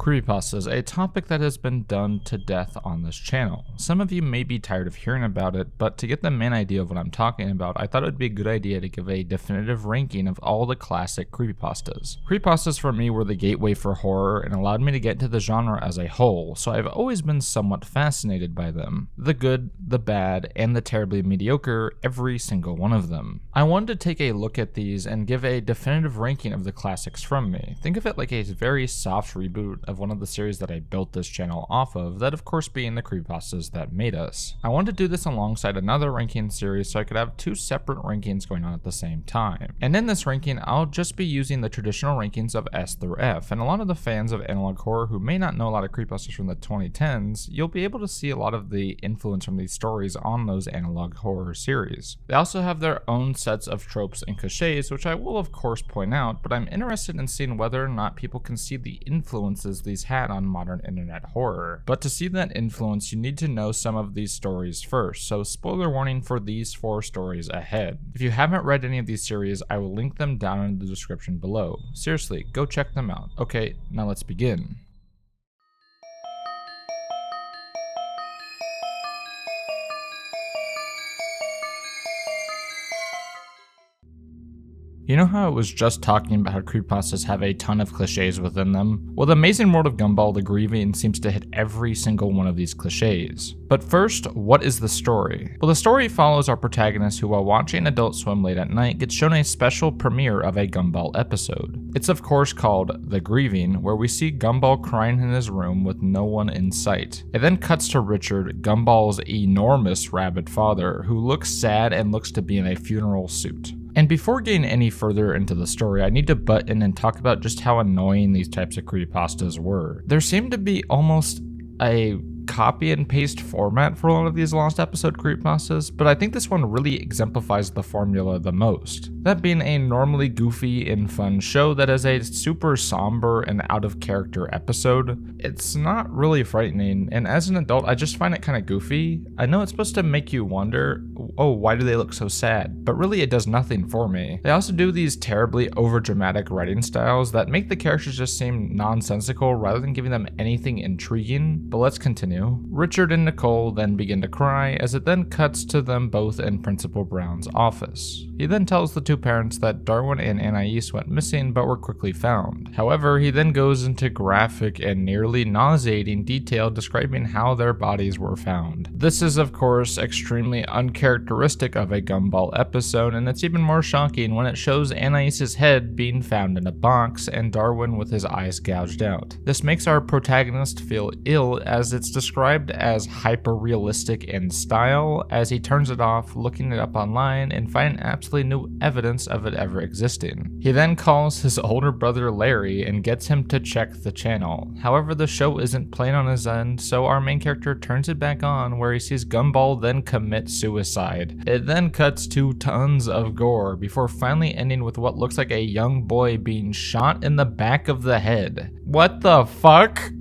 Creepypastas, a topic that has been done to death on this channel. Some of you may be tired of hearing about it, but to get the main idea of what I'm talking about, I thought it would be a good idea to give a definitive ranking of all the classic creepypastas. Creepypastas for me were the gateway for horror and allowed me to get into the genre as a whole, so I've always been somewhat fascinated by them. The good, the bad, and the terribly mediocre, every single one of them. I wanted to take a look at these and give a definitive ranking of the classics from me. Think of it like a very soft reboot of one of the series that I built this channel off of, that of course being the creepypastas that made us. I wanted to do this alongside another ranking series so I could have two separate rankings going on at the same time. And in this ranking, I'll just be using the traditional rankings of S through F, and a lot of the fans of analog horror who may not know a lot of creepypastas from the 2010s, you'll be able to see a lot of the influence from these stories on those analog horror series. They also have their own sets of tropes and cliches, which I will of course point out, but I'm interested in seeing whether or not people can see the influences these had on modern internet horror. But to see that influence, you need to know some of these stories first, so spoiler warning for these 4 stories ahead. If you haven't read any of these series, I will link them down in the description below. Seriously, go check them out. Okay, now let's begin. You know how I was just talking about how creepypastas have a ton of cliches within them? Well, the Amazing World of Gumball the Grieving seems to hit every single one of these cliches. But first, what is the story? Well, the story follows our protagonist who, while watching Adult Swim late at night, gets shown a special premiere of a Gumball episode. It's of course called The Grieving, where we see Gumball crying in his room with no one in sight. It then cuts to Richard, Gumball's enormous rabid father, who looks sad and looks to be in a funeral suit. And before getting any further into the story, I need to butt in and talk about just how annoying these types of creepypastas were. There seemed to be almost a copy and paste format for a lot of these lost episode creepypastas, but I think this one really exemplifies the formula the most. That being a normally goofy and fun show that is a super somber and out of character episode. It's not really frightening, and as an adult I just find it kind of goofy. I know it's supposed to make you wonder, oh, why do they look so sad? But really it does nothing for me. They also do these terribly overdramatic writing styles that make the characters just seem nonsensical rather than giving them anything intriguing. But let's continue. Richard and Nicole then begin to cry as it then cuts to them both in Principal Brown's office. He then tells the two parents that Darwin and Anais went missing but were quickly found. However, he then goes into graphic and nearly nauseating detail describing how their bodies were found. This is of course extremely uncharacteristic of a Gumball episode, and it's even more shocking when it shows Anais's head being found in a box and Darwin with his eyes gouged out. This makes our protagonist feel ill as it's described as hyper-realistic in style, as he turns it off, looking it up online and finding absolutely no evidence of it ever existing. He then calls his older brother Larry and gets him to check the channel. However, the show isn't playing on his end, so our main character turns it back on where he sees Gumball then commit suicide. It then cuts to tons of gore before finally ending with what looks like a young boy being shot in the back of the head. What the fuck?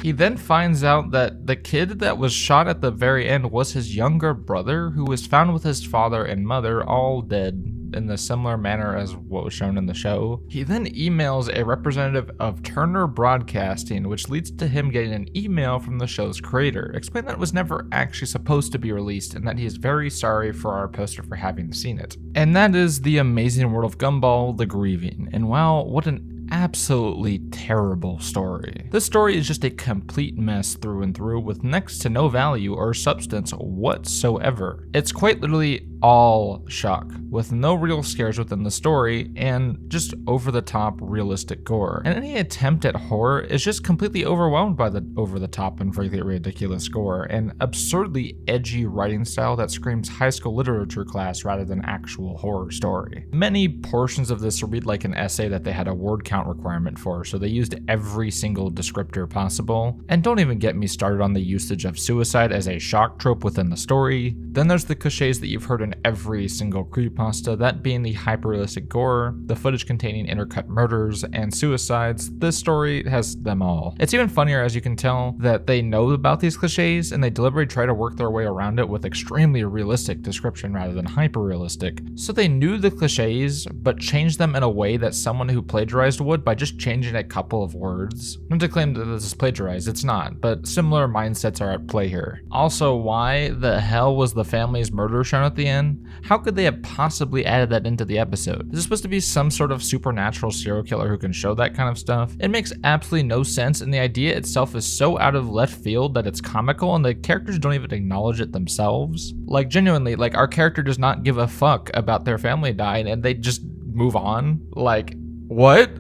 He then finds out that the kid that was shot at the very end was his younger brother, who was found with his father and mother all dead in the similar manner as what was shown in the show. He then emails a representative of Turner Broadcasting, which leads to him getting an email from the show's creator, explaining that it was never actually supposed to be released and that he is very sorry for our poster for having seen it. And that is The Amazing World of Gumball the Grieving. And wow, what an absolutely terrible story. This story is just a complete mess through and through with next to no value or substance whatsoever. It's quite literally all shock, with no real scares within the story and just over-the-top realistic gore. And any attempt at horror is just completely overwhelmed by the over-the-top and frankly ridiculous gore and absurdly edgy writing style that screams high school literature class rather than actual horror story. Many portions of this read like an essay that they had a word count requirement for, so they used every single descriptor possible. And don't even get me started on the usage of suicide as a shock trope within the story. Then there's the cliches that you've heard in in every single creepypasta, that being the hyper-realistic gore, the footage containing intercut murders, and suicides. This story has them all. It's even funnier, as you can tell, that they know about these cliches and they deliberately try to work their way around it with extremely realistic description rather than hyper-realistic. So they knew the cliches, but changed them in a way that someone who plagiarized would by just changing a couple of words. Not to claim that this is plagiarized, it's not, but similar mindsets are at play here. Also, why the hell was the family's murder shown at the end? How could they have possibly added that into the episode? Is this supposed to be some sort of supernatural serial killer who can show that kind of stuff? It makes absolutely no sense, and the idea itself is so out of left field that it's comical and the characters don't even acknowledge it themselves. Like, genuinely, like, our character does not give a fuck about their family dying and they just move on. Like, what?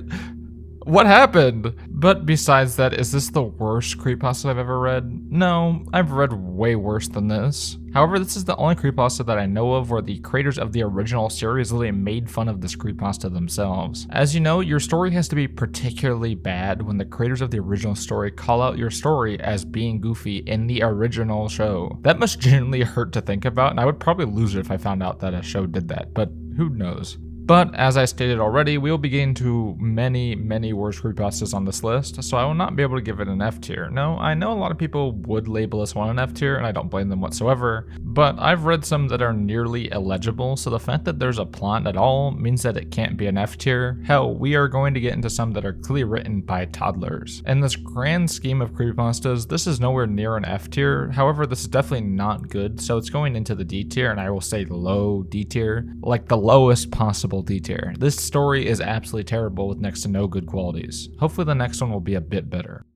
What happened? But besides that, is this the worst creepypasta I've ever read? No, I've read way worse than this. However, this is the only creepypasta that I know of where the creators of the original series literally made fun of this creepypasta themselves. As you know, your story has to be particularly bad when the creators of the original story call out your story as being goofy in the original show. That must genuinely hurt to think about, and I would probably lose it if I found out that a show did that, but who knows? But as I stated already, we will be getting to many, many worse creepypastas on this list, so I will not be able to give it an F tier. No, I know a lot of people would label this one an F tier, and I don't blame them whatsoever, but I've read some that are nearly illegible, so the fact that there's a plot at all means that it can't be an F tier. Hell, we are going to get into some that are clearly written by toddlers. In this grand scheme of creepypastas, this is nowhere near an F tier. However, this is definitely not good, so it's going into the D tier, and I will say low D tier, like the lowest possible D tier. This story is absolutely terrible with next to no good qualities. Hopefully the next one will be a bit better.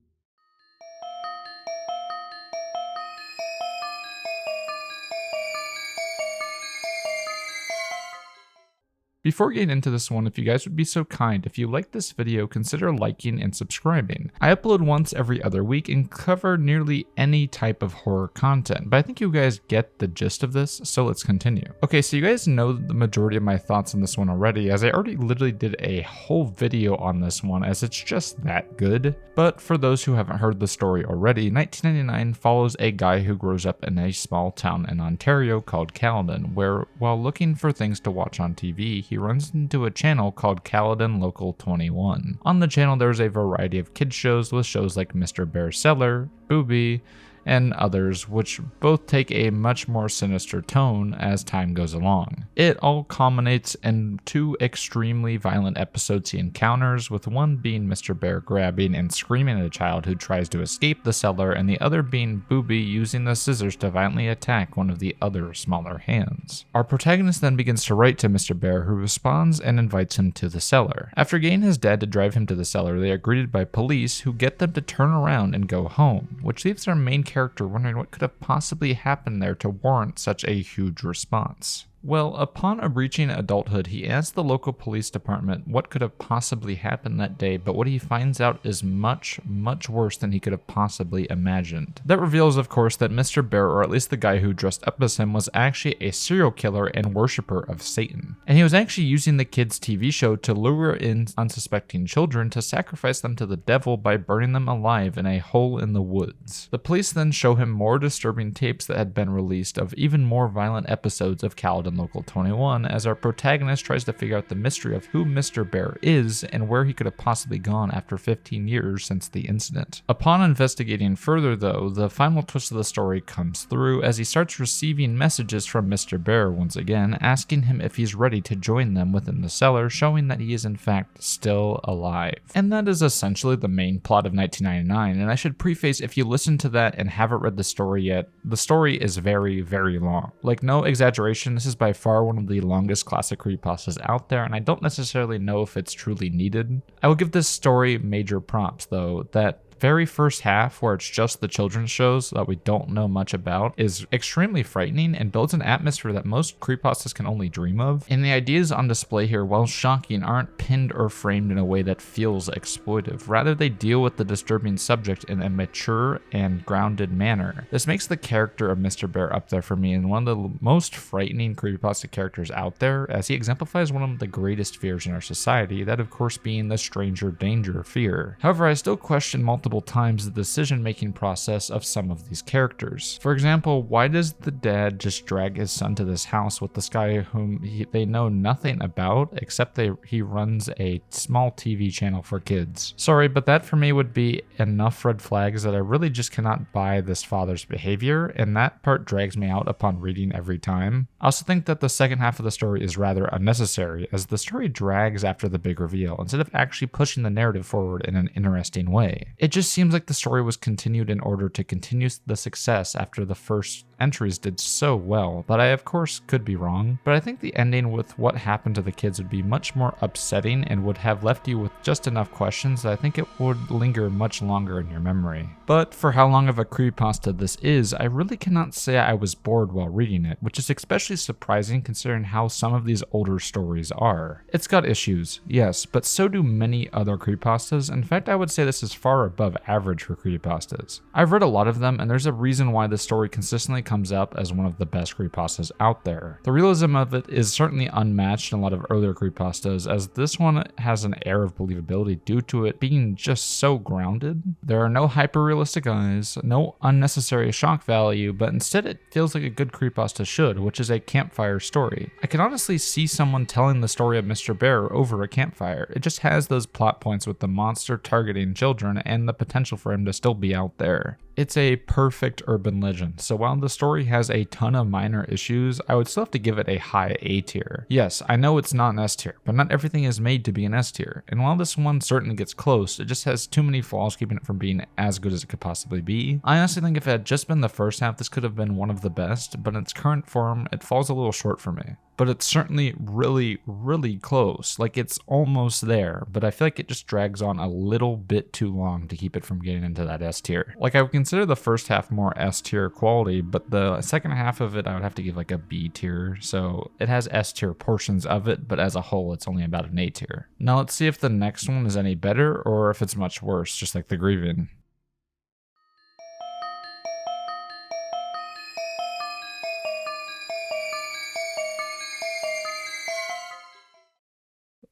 Before getting into this one, if you guys would be so kind, if you like this video, consider liking and subscribing. I upload once every other week and cover nearly any type of horror content, but I think you guys get the gist of this, so let's continue. Okay, so you guys know the majority of my thoughts on this one already, as I already literally did a whole video on this one, as it's just that good. But for those who haven't heard the story already, 1999 follows a guy who grows up in a small town in Ontario called Caledon, where while looking for things to watch on TV, he runs into a channel called Caledon Local 21. On the channel, there's a variety of kids shows with shows like Mr. Bear's Cellar, Booby, and others, which both take a much more sinister tone as time goes along. It all culminates in two extremely violent episodes he encounters, with one being Mr. Bear grabbing and screaming at a child who tries to escape the cellar, and the other being Booby using the scissors to violently attack one of the other smaller hands. Our protagonist then begins to write to Mr. Bear, who responds and invites him to the cellar. After getting his dad to drive him to the cellar, they are greeted by police who get them to turn around and go home, which leaves our main character wondering what could have possibly happened there to warrant such a huge response. Well, upon reaching adulthood, he asks the local police department what could have possibly happened that day, but what he finds out is much, much worse than he could have possibly imagined. That reveals, of course, that Mr. Bear, or at least the guy who dressed up as him, was actually a serial killer and worshipper of Satan. And he was actually using the kids' TV show to lure in unsuspecting children to sacrifice them to the devil by burning them alive in a hole in the woods. The police then show him more disturbing tapes that had been released of even more violent episodes of Caledon Local 21, as our protagonist tries to figure out the mystery of who Mr. Bear is and where he could have possibly gone after 15 years since the incident. Upon investigating further though, the final twist of the story comes through as he starts receiving messages from Mr. Bear once again, asking him if he's ready to join them within the cellar, showing that he is in fact still alive. And that is essentially the main plot of 1999, and I should preface, if you listen to that and haven't read the story yet, the story is very, very long. Like, no exaggeration, this is by far one of the longest classic creepypastas out there, and I don't necessarily know if it's truly needed. I will give this story major props though, that very first half, where it's just the children's shows that we don't know much about, is extremely frightening and builds an atmosphere that most creepypastas can only dream of. And the ideas on display here, while shocking, aren't pinned or framed in a way that feels exploitive. Rather, they deal with the disturbing subject in a mature and grounded manner. This makes the character of Mr. Bear up there for me and one of the most frightening creepypasta characters out there, as he exemplifies one of the greatest fears in our society, that of course being the stranger danger fear. However, I still question multiple multiple times the decision-making process of some of these characters. For example, why does the dad just drag his son to this house with this guy whom they know nothing about except he runs a small TV channel for kids? Sorry, but that for me would be enough red flags that I really just cannot buy this father's behavior, and that part drags me out upon reading every time. I also think that the second half of the story is rather unnecessary, as the story drags after the big reveal instead of actually pushing the narrative forward in an interesting way. It just seems like the story was continued in order to continue the success after the first entries did so well, but I of course could be wrong. But I think the ending with what happened to the kids would be much more upsetting and would have left you with just enough questions that I think it would linger much longer in your memory. But for how long of a creepypasta this is, I really cannot say I was bored while reading it, which is especially surprising considering how some of these older stories are. It's got issues, yes, but so do many other creepypastas. In fact, I would say this is far above average for creepypastas. I've read a lot of them, and there's a reason why this story consistently comes up as one of the best creepypastas out there. The realism of it is certainly unmatched in a lot of earlier creepypastas, as this one has an air of believability due to it being just so grounded. There are no hyper-realistic eyes, no unnecessary shock value, but instead it feels like a good creepypasta should, which is a campfire story. I can honestly see someone telling the story of Mr. Bear over a campfire. It just has those plot points with the monster targeting children and the potential for him to still be out there. It's a perfect urban legend, so while the story has a ton of minor issues, I would still have to give it a high A tier. Yes, I know it's not an S tier, but not everything is made to be an S tier, and while this one certainly gets close, it just has too many flaws keeping it from being as good as it could possibly be. I honestly think if it had just been the first half, this could have been one of the best, but in its current form, it falls a little short for me. But it's certainly really, really close. Like, it's almost there, but I feel like it just drags on a little bit too long to keep it from getting into that S tier. Like, I would consider the first half more S tier quality, but the second half of it I would have to give like a B tier. So it has S tier portions of it, but as a whole it's only about an A tier. Now let's see if the next one is any better or if it's much worse, just like the Grieving.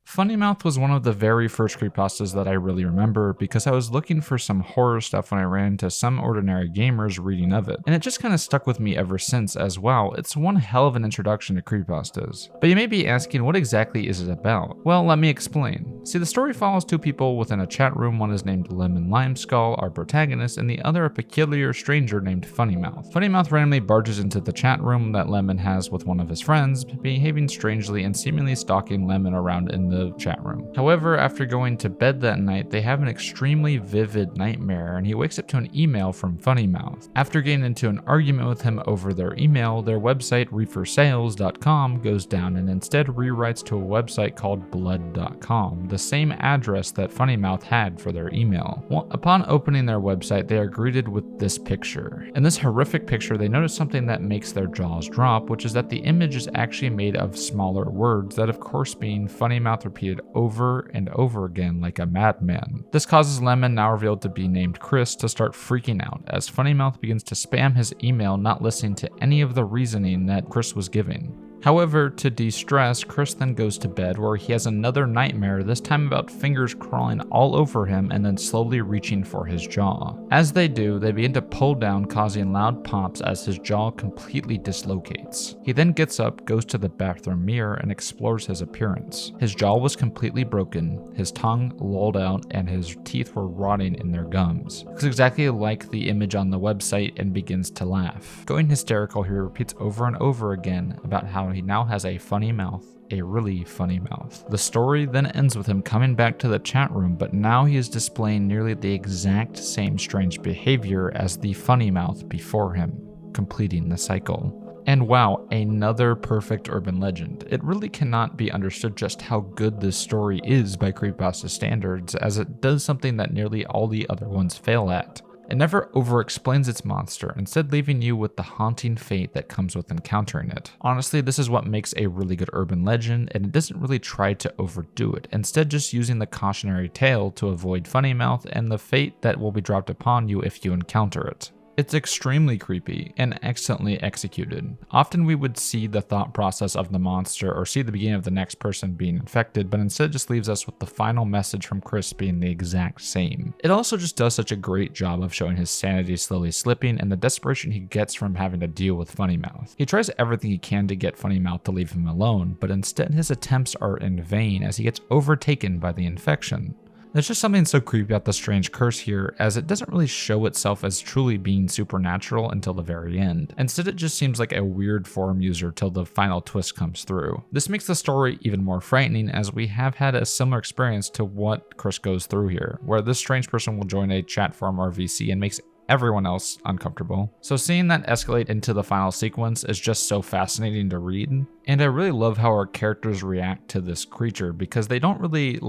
Funnymouth was one of the very first creepypastas that I really remember because I was looking for some horror stuff when I ran into Some Ordinary Gamers reading of it, and it just kind of stuck with me ever since as well. It's one hell of an introduction to creepypastas. But you may be asking, what exactly is it about? Well, let me explain. See, the story follows two people within a chat room. One is named Lemon Limeskull, our protagonist, and the other a peculiar stranger named Funnymouth. Funnymouth randomly barges into the chat room that Lemon has with one of his friends, behaving strangely and seemingly stalking Lemon around in the chat room. However, after going to bed that night, they have an extremely vivid nightmare, and he wakes up to an email from Funnymouth. After getting into an argument with him over their email, their website reefersales.com goes down and instead rewrites to a website called blood.com, the same address that Funnymouth had for their email. Well, upon opening their website, they are greeted with this picture. In this horrific picture, they notice something that makes their jaws drop, which is that the image is actually made of smaller words that, of course, being Funnymouth repeated over and over again like a madman. This causes Lemon, now revealed to be named Chris, to start freaking out as Funnymouth begins to spam his email, not listening to any of the reasoning that Chris was giving. However, to de-stress, Chris then goes to bed where he has another nightmare, this time about fingers crawling all over him and then slowly reaching for his jaw. As they do, they begin to pull down, causing loud pops as his jaw completely dislocates. He then gets up, goes to the bathroom mirror, and explores his appearance. His jaw was completely broken, his tongue lolled out, and his teeth were rotting in their gums. Looks exactly like the image on the website and begins to laugh. Going hysterical, he repeats over and over again about how he now has a funny mouth, a really funny mouth. The story then ends with him coming back to the chat room, but now he is displaying nearly the exact same strange behavior as the funny mouth before him, completing the cycle. And wow, another perfect urban legend. It really cannot be understood just how good this story is by creepypasta standards, as it does something that nearly all the other ones fail at. It never over-explains its monster, instead leaving you with the haunting fate that comes with encountering it. Honestly, this is what makes a really good urban legend, and it doesn't really try to overdo it, instead just using the cautionary tale to avoid Funnymouth and the fate that will be dropped upon you if you encounter it. It's extremely creepy and excellently executed. Often we would see the thought process of the monster or see the beginning of the next person being infected, but instead it just leaves us with the final message from Chris being the exact same. It also just does such a great job of showing his sanity slowly slipping and the desperation he gets from having to deal with Funnymouth. He tries everything he can to get Funnymouth to leave him alone, but instead his attempts are in vain as he gets overtaken by the infection. There's just something so creepy about the strange curse here, as it doesn't really show itself as truly being supernatural until the very end. Instead, it just seems like a weird forum user till the final twist comes through. This makes the story even more frightening, as we have had a similar experience to what Chris goes through here, where this strange person will join a chat forum or VC and makes everyone else uncomfortable. So seeing that escalate into the final sequence is just so fascinating to read. And I really love how our characters react to this creature, because they don't really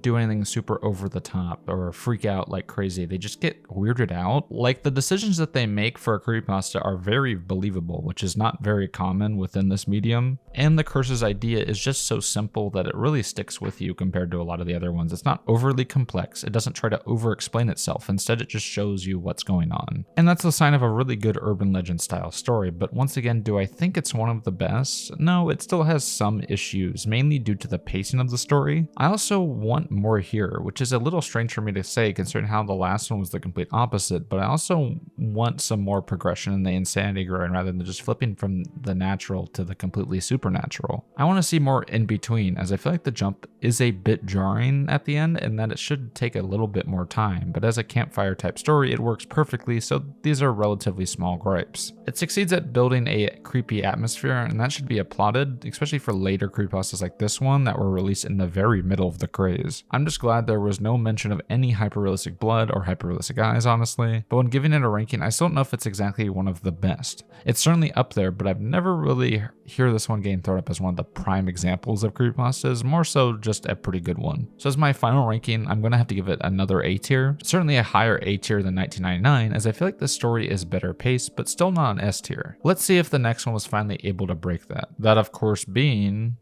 do anything super over the top or freak out like crazy. They just get weirded out. Like, the decisions that they make for a creepypasta are very believable, which is not very common within this medium. And the curse's idea is just so simple that it really sticks with you compared to a lot of the other ones. It's not overly complex. It doesn't try to over-explain itself. Instead, it just shows you what's going on. And that's a sign of a really good urban legend style story. But once again, do I think it's one of the best? No, it still has some issues, mainly due to the pacing of the story. I also want more here, which is a little strange for me to say considering how the last one was the complete opposite, but I also want some more progression in the insanity grind rather than just flipping from the natural to the completely supernatural. I want to see more in between, as I feel like the jump is a bit jarring at the end and that it should take a little bit more time, but as a campfire type story, it works perfectly, so these are relatively small gripes. It succeeds at building a creepy atmosphere, and that should be applauded, especially for later creepypastas like this one that were released in the very middle of the craze. I'm just glad there was no mention of any hyper-realistic blood or hyper-realistic eyes, honestly, but when giving it a ranking, I still don't know if it's exactly one of the best. It's certainly up there, but I've never really heard this one getting thrown up as one of the prime examples of creepypastas, more so just a pretty good one. So as my final ranking, I'm going to have to give it another A tier, certainly a higher A tier than 1999, as I feel like the story is better paced, but still not an S tier. Let's see if the next one was finally able to break that. That, of course, being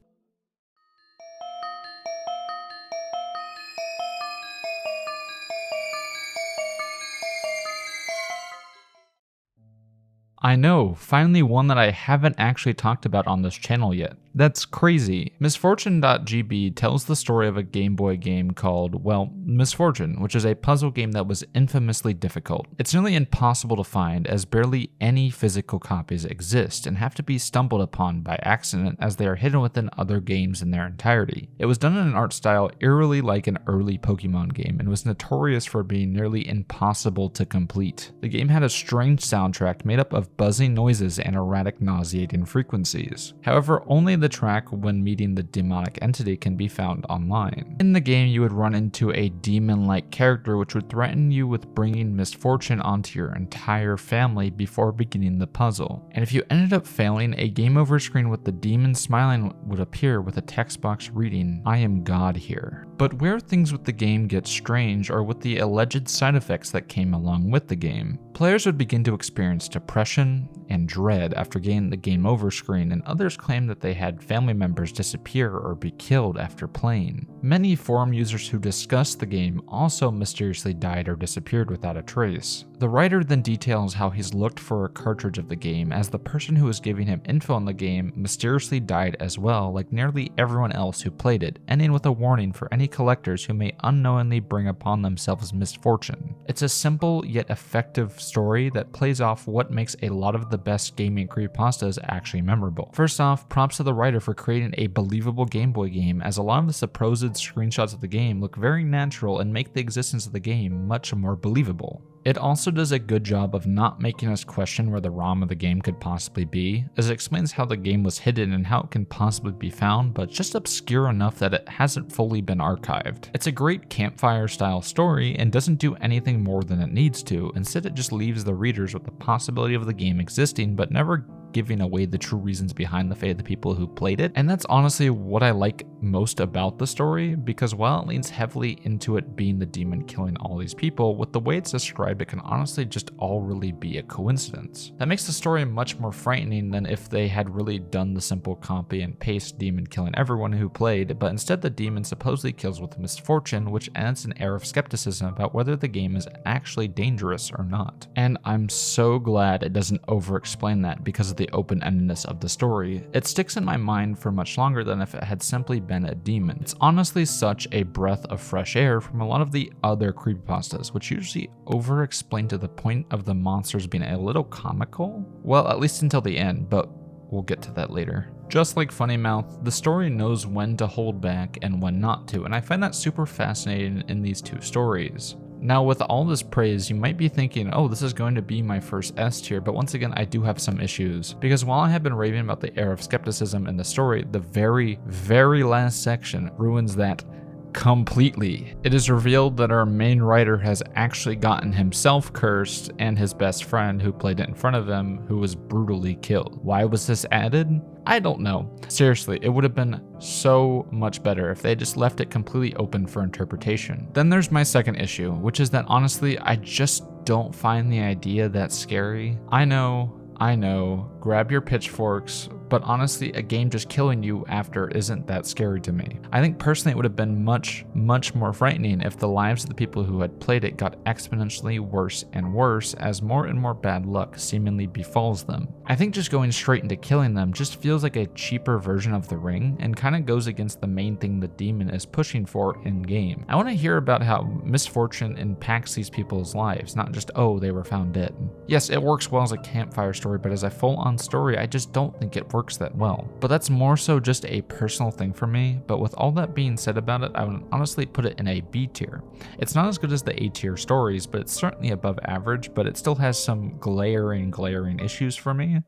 I know, finally one that I haven't actually talked about on this channel yet. That's crazy. Misfortune.GB tells the story of a Game Boy game called, well, Misfortune, which is a puzzle game that was infamously difficult. It's nearly impossible to find, as barely any physical copies exist and have to be stumbled upon by accident, as they are hidden within other games in their entirety. It was done in an art style eerily like an early Pokemon game and was notorious for being nearly impossible to complete. The game had a strange soundtrack made up of buzzing noises and erratic nauseating frequencies. However, only the track when meeting the demonic entity can be found online. In the game, you would run into a demon-like character which would threaten you with bringing misfortune onto your entire family before beginning the puzzle. And if you ended up failing, a game over screen with the demon smiling would appear with a text box reading, "I am God here." But where things with the game get strange are with the alleged side effects that came along with the game. Players would begin to experience depression and dread after getting the game over screen, and others claim that they had family members disappear or be killed after playing. Many forum users who discussed the game also mysteriously died or disappeared without a trace. The writer then details how he's looked for a cartridge of the game, as the person who was giving him info on the game mysteriously died as well, like nearly everyone else who played it, ending with a warning for any collectors who may unknowingly bring upon themselves misfortune. It's a simple yet effective story that plays off what makes a lot of the best gaming creepypastas actually memorable. First off, props to the writer for creating a believable Game Boy game, as a lot of the supposed screenshots of the game look very natural and make the existence of the game much more believable. It also does a good job of not making us question where the ROM of the game could possibly be, as it explains how the game was hidden and how it can possibly be found, but just obscure enough that it hasn't fully been archived. It's a great campfire style story and doesn't do anything more than it needs to. Instead, it just leaves the readers with the possibility of the game existing but never giving away the true reasons behind the fate of the people who played it. And that's honestly what I like most about the story, because while it leans heavily into it being the demon killing all these people, with the way it's described, it can honestly just all really be a coincidence. That makes the story much more frightening than if they had really done the simple copy and paste demon killing everyone who played, but instead the demon supposedly kills with misfortune, which adds an air of skepticism about whether the game is actually dangerous or not. And I'm so glad it doesn't over-explain that because of the open-endedness of the story. It sticks in my mind for much longer than if it had simply been a demon. It's honestly such a breath of fresh air from a lot of the other creepypastas, which usually over-explain to the point of the monsters being a little comical. Well, at least until the end, but we'll get to that later. Just like Funnymouth, the story knows when to hold back and when not to, and I find that super fascinating in these two stories. Now, with all this praise, you might be thinking, oh, this is going to be my first S tier, but once again, I do have some issues. Because while I have been raving about the air of skepticism in the story, the very, very last section ruins that completely. It is revealed that our main writer has actually gotten himself cursed and his best friend who played it in front of him, who was brutally killed. Why was this added? I don't know. Seriously, it would have been so much better if they just left it completely open for interpretation. Then there's my second issue, which is that honestly, I just don't find the idea that scary. I know, grab your pitchforks, but honestly, a game just killing you after isn't that scary to me. I think personally it would have been much, much more frightening if the lives of the people who had played it got exponentially worse and worse as more and more bad luck seemingly befalls them. I think just going straight into killing them just feels like a cheaper version of the ring and kind of goes against the main thing the demon is pushing for in game. I want to hear about how misfortune impacts these people's lives, not just, oh, they were found dead. Yes, it works well as a campfire story, but as a full-on story, I just don't think it works that well. But that's more so just a personal thing for me, but with all that being said about it, I would honestly put it in a B tier. It's not as good as the A tier stories, but it's certainly above average, but it still has some glaring issues for me.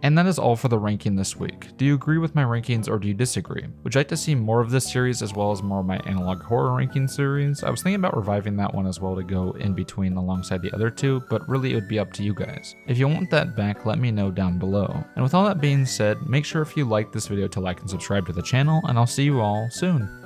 And that is all for the ranking this week. Do you agree with my rankings or do you disagree? Would you like to see more of this series as well as more of my analog horror ranking series? I was thinking about reviving that one as well to go in between alongside the other two, but really it would be up to you guys. If you want that back, let me know down below. And with all that being said, make sure if you like this video to like and subscribe to the channel, and I'll see you all soon.